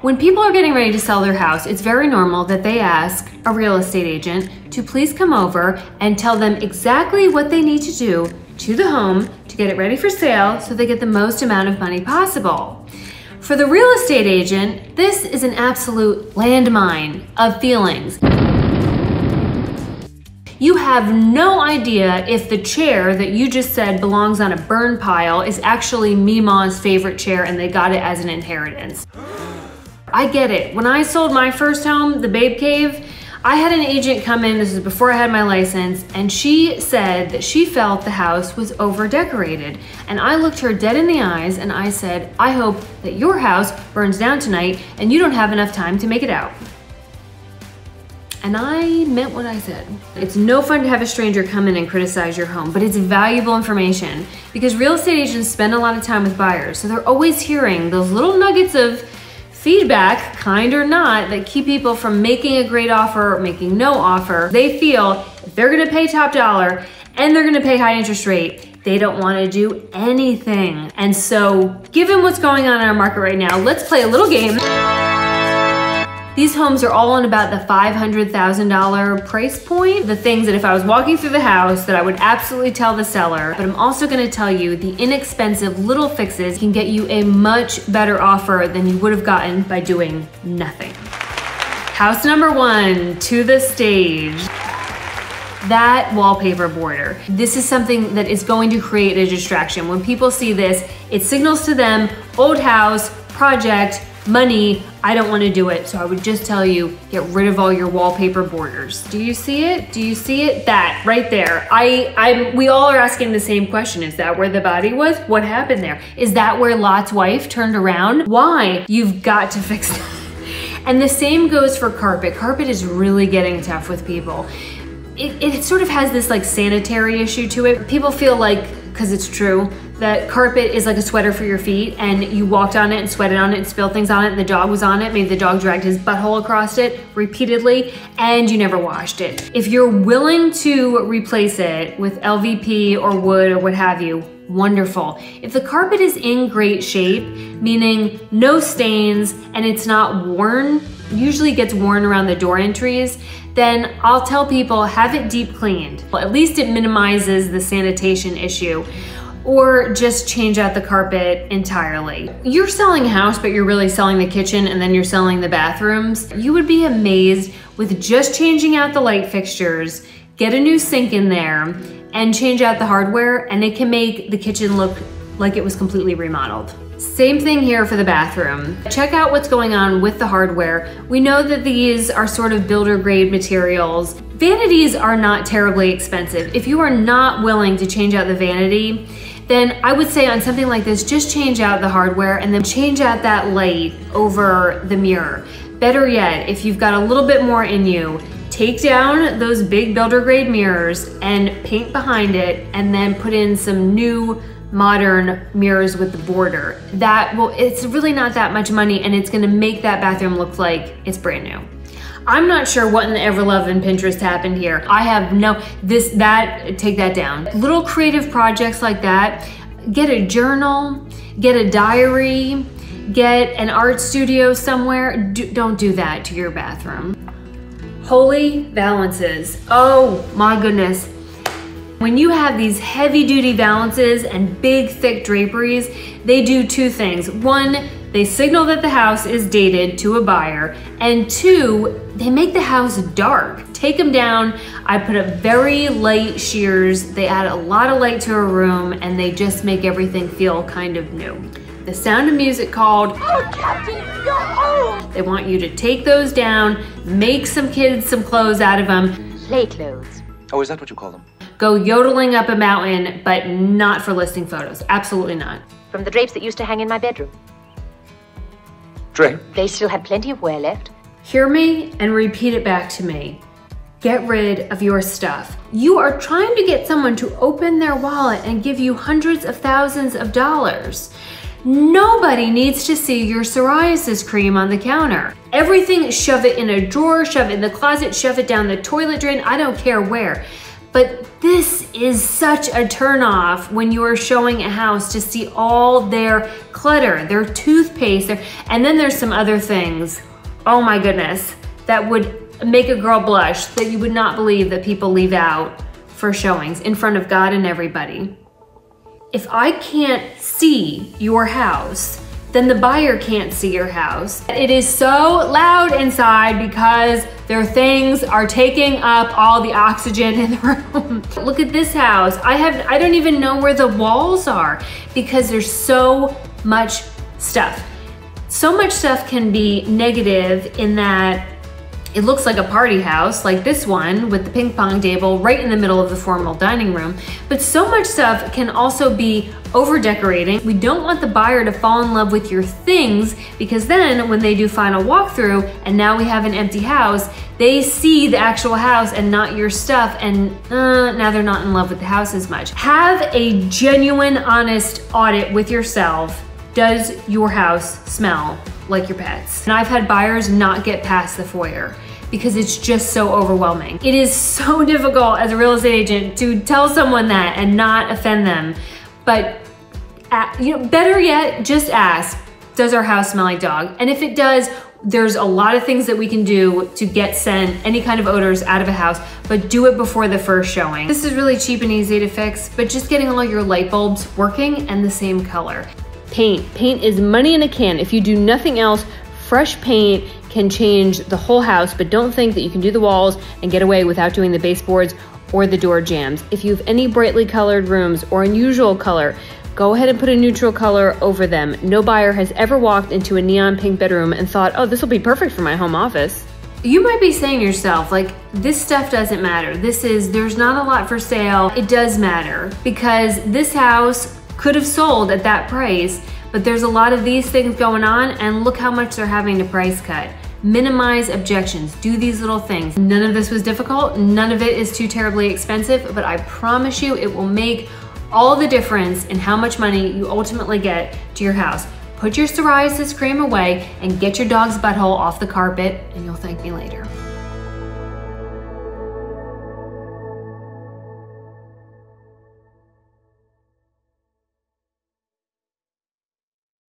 When people are getting ready to sell their house, it's very normal that they ask a real estate agent to please come over and tell them exactly what they need to do to the home to get it ready for sale so they get the most amount of money possible. For the real estate agent, this is an absolute landmine of feelings. You have no idea if the chair that you just said belongs on a burn pile is actually Meemaw's favorite chair and they got it as an inheritance. I get it. When I sold my first home, the Babe Cave, I had an agent come in, this was before I had my license, and she said that she felt the house was over-decorated. And I looked her dead in the eyes and I said, I hope that your house burns down tonight and you don't have enough time to make it out. And I meant what I said. It's no fun to have a stranger come in and criticize your home, but it's valuable information because real estate agents spend a lot of time with buyers. So they're always hearing those little nuggets of feedback, kind or not, that keep people from making a great offer or making no offer. They feel if they're gonna pay top dollar and they're gonna pay high interest rate, they don't wanna do anything. And so given what's going on in our market right now, let's play a little game. These homes are all on about the $500,000 price point. The things that if I was walking through the house that I would absolutely tell the seller, but I'm also gonna tell you the inexpensive little fixes can get you a much better offer than you would have gotten by doing nothing. House number one, to the stage. That wallpaper border. This is something that is going to create a distraction. When people see this, it signals to them, old house, project, money, I don't want to do it. So I would just tell you, get rid of all your wallpaper borders. Do you see it? Do you see it? That right there. We all are asking the same question. Is that where the body was? What happened there? Is that where Lot's wife turned around? Why? You've got to fix that. And the same goes for carpet. Carpet is really getting tough with people. It sort of has this like sanitary issue to it. People feel like, because it's true, that carpet is like a sweater for your feet and you walked on it and sweated on it and spilled things on it and the dog was on it, maybe the dog dragged his butthole across it repeatedly and you never washed it. If you're willing to replace it with LVP or wood or what have you, wonderful. If the carpet is in great shape, meaning no stains and it's not worn, usually gets worn around the door entries, then I'll tell people have it deep cleaned. Well, at least it minimizes the sanitation issue. Or just change out the carpet entirely. You're selling a house, but you're really selling the kitchen and then you're selling the bathrooms. You would be amazed with just changing out the light fixtures, get a new sink in there, and change out the hardware, and it can make the kitchen look like it was completely remodeled. Same thing here for the bathroom. Check out what's going on with the hardware. We know that these are sort of builder grade materials. Vanities are not terribly expensive. If you are not willing to change out the vanity, then I would say on something like this, just change out the hardware and then change out that light over the mirror. Better yet, if you've got a little bit more in you, take down those big builder grade mirrors and paint behind it and then put in some new modern mirrors with the border. It's really not that much money and it's gonna make that bathroom look like it's brand new. I'm not sure what in the ever-loving Pinterest happened here. I have take that down. Little creative projects like that, get a journal, get a diary, get an art studio somewhere. Don't do that to your bathroom. Holy valances. Oh my goodness. When you have these heavy duty valances and big thick draperies, they do two things. One, they signal that the house is dated to a buyer, and two, they make the house dark. Take them down. I put up very light sheers. They add a lot of light to a room and they just make everything feel kind of new. The Sound of Music called, "Oh, Captain, you're home!" They want you to take those down, make some kids some clothes out of them. Play clothes. Oh, is that what you call them? Go yodeling up a mountain, but not for listing photos. Absolutely not. From the drapes that used to hang in my bedroom. Drape? They still had plenty of wear left. Hear me and repeat it back to me. Get rid of your stuff. You are trying to get someone to open their wallet and give you hundreds of thousands of dollars. Nobody needs to see your psoriasis cream on the counter. Everything, shove it in a drawer, shove it in the closet, shove it down the toilet drain, I don't care where. But this is such a turnoff when you are showing a house to see all their clutter, their toothpaste, and then there's some other things, oh my goodness, that would make a girl blush that you would not believe that people leave out for showings in front of God and everybody. If I can't see your house, then the buyer can't see your house. It is so loud inside because their things are taking up all the oxygen in the room. Look at this house. I don't even know where the walls are because there's so much stuff. So much stuff can be negative in that it looks like a party house, like this one with the ping pong table right in the middle of the formal dining room. But so much stuff can also be over decorating. We don't want the buyer to fall in love with your things because then when they do final walkthrough and now we have an empty house, they see the actual house and not your stuff, and now they're not in love with the house as much. Have a genuine, honest audit with yourself. Does your house smell like your pets? And I've had buyers not get past the foyer because it's just so overwhelming. It is so difficult as a real estate agent to tell someone that and not offend them. But better yet, just ask, does our house smell like dog? And if it does, there's a lot of things that we can do to get scent, any kind of odors out of a house, but do it before the first showing. This is really cheap and easy to fix, but just getting all your light bulbs working and the same color. Paint. Paint is money in a can. If you do nothing else, fresh paint can change the whole house, but don't think that you can do the walls and get away without doing the baseboards or the door jambs. If you have any brightly colored rooms or unusual color, go ahead and put a neutral color over them. No buyer has ever walked into a neon pink bedroom and thought, oh, this will be perfect for my home office. You might be saying to yourself, like, this stuff doesn't matter. There's not a lot for sale. It does matter because this house could have sold at that price, but there's a lot of these things going on and look how much they're having to price cut. Minimize objections, do these little things. None of this was difficult, none of it is too terribly expensive, but I promise you it will make all the difference in how much money you ultimately get to your house. Put your psoriasis cream away and get your dog's butthole off the carpet and you'll thank me later.